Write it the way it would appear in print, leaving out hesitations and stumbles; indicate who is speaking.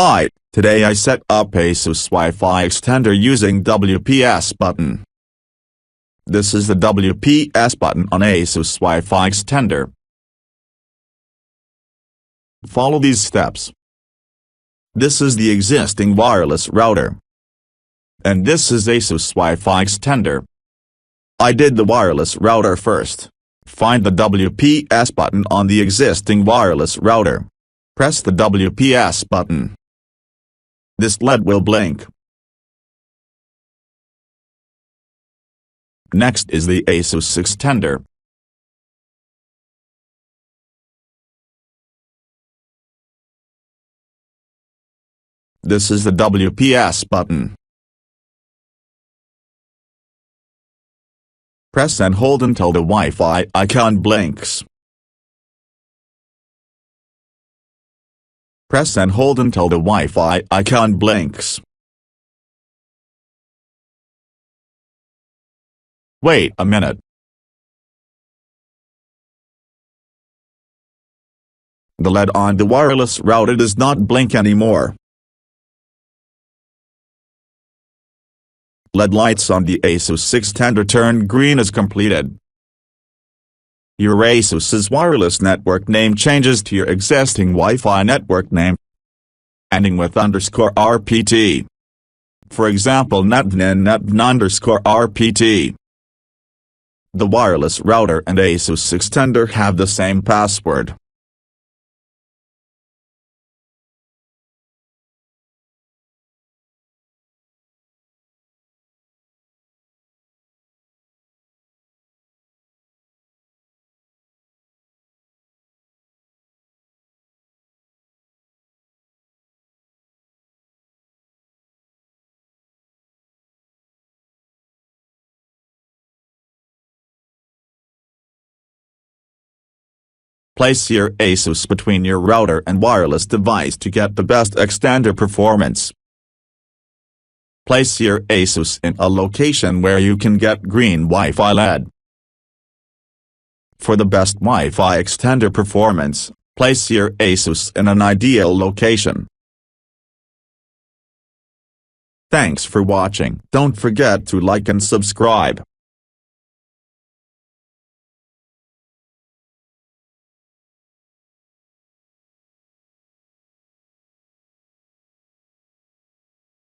Speaker 1: Hi, today I set up Asus Wi-Fi extender using WPS button. This is the WPS button on Asus Wi-Fi extender. Follow these steps. This is the existing wireless router. And this is Asus Wi-Fi extender. I did the wireless router first. Find the WPS button on the existing wireless router. Press the WPS button. This LED will blink. Next is the Asus extender. This is the WPS button. Press and hold until the Wi-Fi icon blinks. Press and hold until the Wi-Fi icon blinks. Wait a minute. The LED on the wireless router does not blink anymore. LED lights on the Asus extender turn green as completed. Your Asus's wireless network name changes to your existing Wi-Fi network name, ending with _RPT. For example, NETVN_RPT. The wireless router and Asus extender have the same password. Place your Asus between your router and wireless device to get the best extender performance. Place your Asus in a location where you can get green Wi-Fi LED. For the best Wi-Fi extender performance, place your Asus in an ideal location. Thanks for watching. Don't forget to like and subscribe.